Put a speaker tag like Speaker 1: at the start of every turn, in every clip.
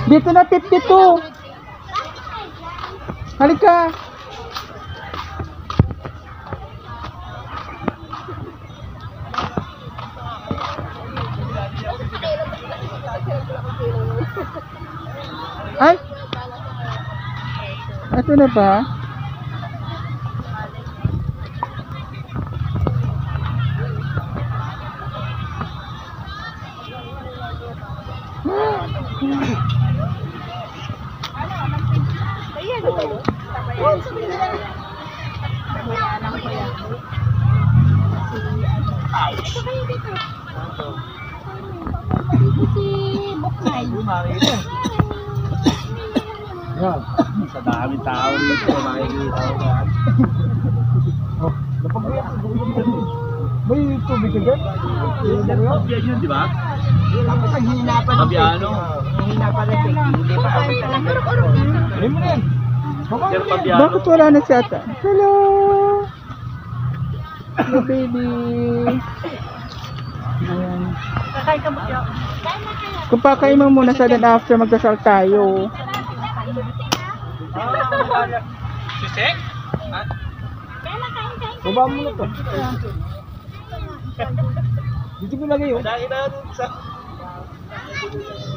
Speaker 1: Dito na 52. Halika. Ay. Ito na ba?
Speaker 2: Sa dami tao dito, makikita ko yan. Oh, may tubig ka dyan? Pabiyan yun, di ba? Tapos ang hina pa ng Pabiano. Ang hina pa ng hindi pa kami talaga. Ano mo yan?
Speaker 1: Bakit wala na si Ata? Hello! Hello, baby! Ayan.
Speaker 3: Kakain ka ba siya?
Speaker 1: Kung pakain mo muna sa then after magdasal tayo.
Speaker 2: Sisek?
Speaker 3: Baba mo na to.
Speaker 2: Dito ko lagay yun. Dahil na sa...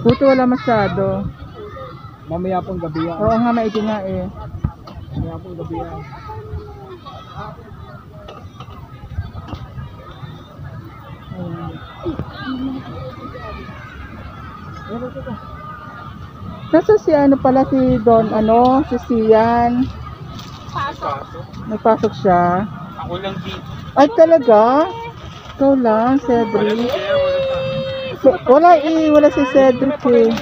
Speaker 1: Puto wala masyado.
Speaker 2: Mamaya pang gabi yan.
Speaker 1: Oo nga, maigi nga eh.
Speaker 2: Mamaya pang gabi yan.
Speaker 1: Nasa si ano pala si Don, si Sian. Nagpasok siya.
Speaker 2: Ako lang dito.
Speaker 1: Ay talaga? Ikaw lang, Cedric. Wala si Cedric eh.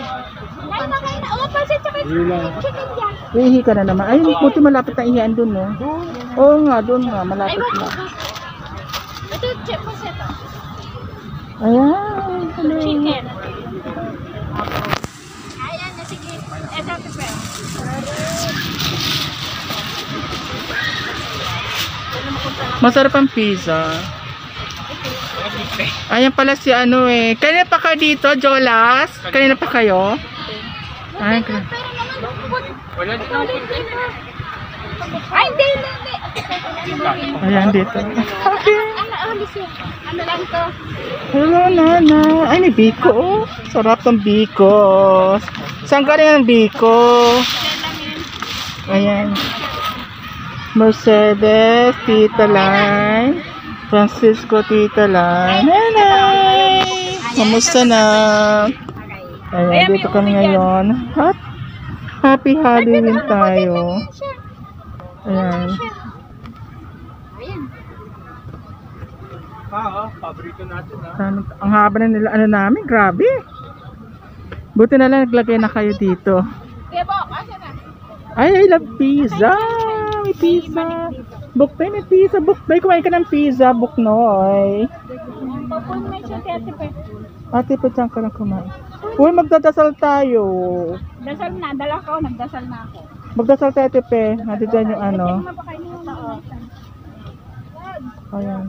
Speaker 1: Ihi ka na naman. Ay, buti malapit na ihian dun, no? Oo nga, dun nga, malapit na.
Speaker 3: Ito, check po siya to.
Speaker 1: Ayan.
Speaker 3: Chicken. Ayan na, sige. Ito, ito.
Speaker 1: Masarap ang pizza. Ayan pala si Kanina pa kayo dito, Jolas? Kanina pa kayo? Ay,
Speaker 2: Wala dito.
Speaker 3: Ay, hindi.
Speaker 1: ayan dito.
Speaker 3: Ano lang to?
Speaker 1: Hello, Nana. Ay, may biko. Oh. Sarap ng biko. Saan ka rin ang biko? Ayan. Mercedes, Tita Lai. Francisco, Tita Lai. Nanay! Kamusta na? Ayan, dito kami ngayon. Happy Halloween tayo. Ayan.
Speaker 2: Paborito natin
Speaker 1: Ang haba na nila, namin, grabe. Buti na lang naglagay na kayo dito.
Speaker 3: Kaya po, kasi na.
Speaker 1: Ay, I love pizza. May pizza. Buknoy, may pizza. Buknoy, kumain ka ng pizza. Buknoy.
Speaker 3: Papun na siya, Ate Pe.
Speaker 1: Ate, pa ka lang kumain. Uy, magdadasal tayo.
Speaker 3: Dasal na, dala ko, nagdasal na ako.
Speaker 1: Magdasal tayo, Ate Pe. Nandito dyan yung ano.
Speaker 3: Mapakain mo na.
Speaker 1: Ayan.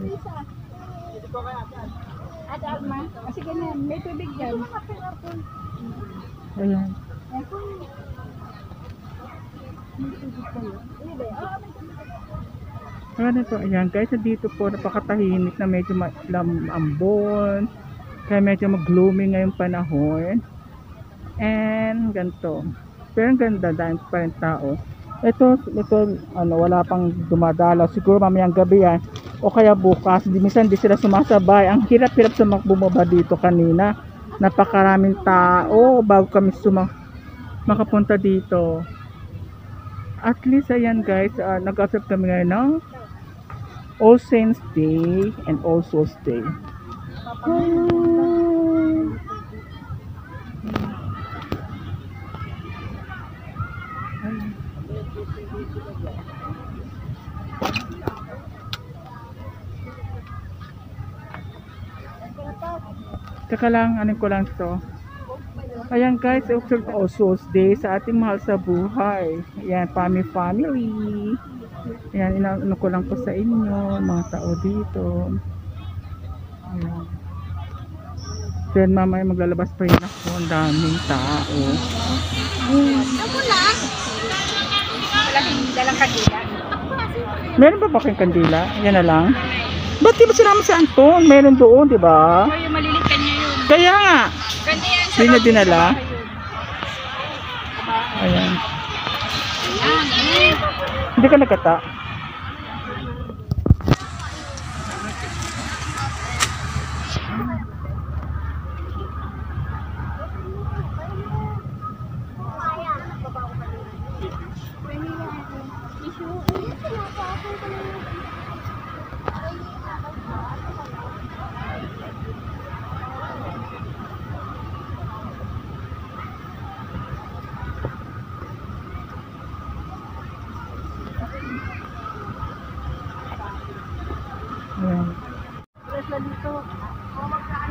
Speaker 3: Ate Alma, sige na, may tubig dyan.
Speaker 1: Ayan. Ano po, ayan guys, dito po napakatahimik na medyo ambon. Kaya medyo mag-gloomy ngayong panahon. And ganito. Pero ang ganda dahil pa rin tao. Ito, ano, wala pang dumadalaw. Siguro mamayang gabi yan. O kaya bukas. Minsan di sila sumasabay. Ang hirap-hirap sa bumaba dito kanina. Napakaraming tao bago kami makapunta dito. At least ayan guys, nag-accept kami ngayon ng All Saints Day and All Souls Day. Teka lang, anin ko lang to. Ayan guys, observe All Souls Day sa ating mahal sa buhay. Ayan, family. Ayan, inaano ko lang po sa inyo, mga tao dito. Ayan. Then mamaya maglalabas pa rin ako, ang daming tao.
Speaker 3: Dalang kandila.
Speaker 1: Meron ba kayong kandila? Yan na lang. Ba't di ba sinama si Anton? Meron doon, di ba?
Speaker 3: O yung malilit kanya yun.
Speaker 1: Kaya nga.
Speaker 3: Ganda yan sa
Speaker 1: Hindi na dinala. Ayan. Hindi ka nagkata. Ayan.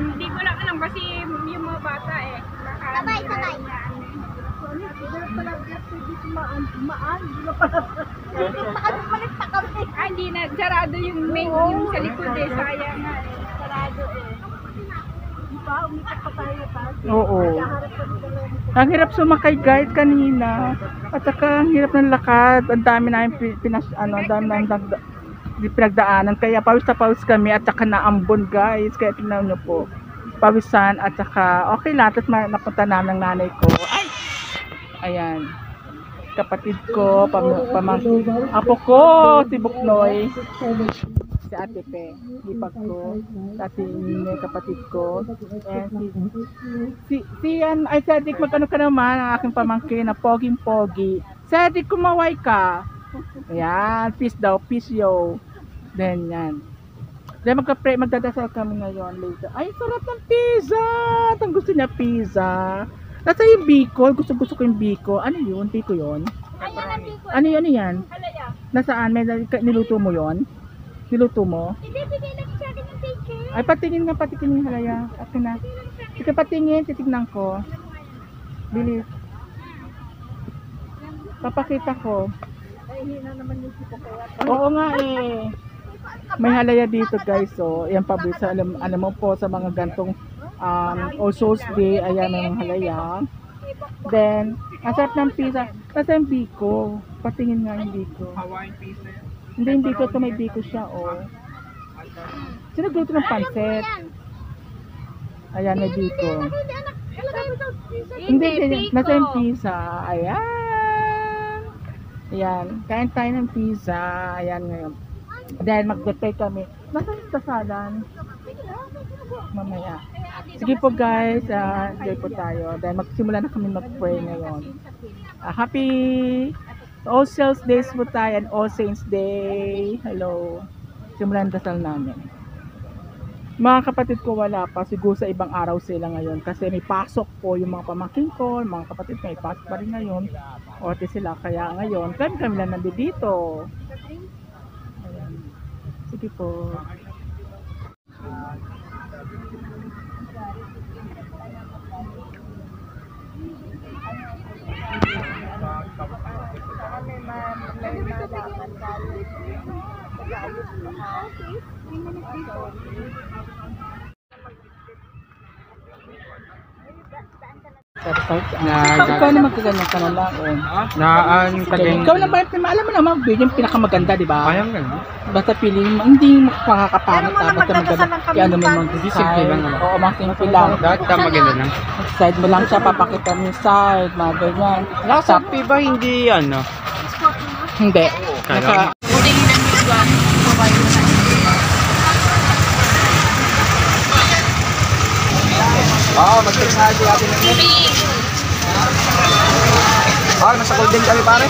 Speaker 3: Hindi ko lang alam kasi yung mga bata eh. Sabay. Ah, hindi na. Sarado yung main yung sa likod eh. Sayang nga eh. Sarado eh.
Speaker 1: Oo. Ang hirap sumakay guys kanina. At saka ang hirap ng lakad. Ang dami namin pinagdaanan. Kaya pawis na pawis kami at saka naambon guys. Kaya tingnan nyo po. Pawisan at saka okay lang. Tapos napunta namin ng nanay ko. Ay! Ayan. Kapatid ko, apo ko, si Buknoy. Si Ate Pe, hipag ko, Ate Nine, kapatid ko, and si Cedric, magkano ka naman ang aking pamangkin na poging-pogi. Cedric, kumaway ka. Ayan, peace daw, peace yo. Then yan. Then magdadasal kami ngayon later. Ay, sarap ng pizza! Ang gusto niya pizza. Nasa yung biko, gusto ko yung biko. Ano yun? Biko yun? Ano yan? Nasaan? May niluto mo yun? Niluto mo?
Speaker 3: Hindi, bigay lang sa akin yung picture.
Speaker 1: Ay, patingin yung halaya. Akin na. Sige, patingin. Titignan ko. Bilis. Papakita ko.
Speaker 3: Ay, hina naman yung tipo ko.
Speaker 1: Oo nga eh. May halaya dito guys. So, yan pa sa alam mo po sa mga gantong All Souls Day. Ayan, may mga halaya. Then, ang sarap ng pizza. Nasa yung biko. Patingin nga yung biko.
Speaker 2: Hawaiian pizza yan.
Speaker 1: Hindi biko to, may biko siya, oh. Sinagluto ng pansit. Ayan, may biko. Hindi, nasa yung pizza. Ayan. Ayan, kain tayo ng pizza. Ayan ngayon. Then, mag-prepare kami. Nasa yung kasalan? Mamaya. Sige po guys, enjoy po tayo. Then, magsimula na kami mag-pray ngayon. Happy All Souls Days po tayo and All Saints Day. Hello. Simulan dasal namin. Mga kapatid ko wala pa. Siguro sa ibang araw sila ngayon. Kasi may pasok po yung mga pamangkin ko. Mga kapatid may pasok pa rin ngayon. Ote sila. Kaya ngayon, kami lang nandito. Ayan. Sige po. Ikaw naman kaganyan ka na lang. Ikaw lang ba, alam mo naman, yung pinakamaganda, di ba?
Speaker 2: Kaya nga.
Speaker 1: Basta piliin mo, hindi makakapangit ka. Basta maganda, kaya naman mag-design. Oo, mga simple lang.
Speaker 2: Dahil maganda lang.
Speaker 1: Side mo lang siya, papakita mo yung side, mga ganyan.
Speaker 2: Nakasapi ba hindi ano?
Speaker 1: Hindi.
Speaker 2: Kaya? Oo, mag-check na si Ate Nene. Nasa Golden kami pare.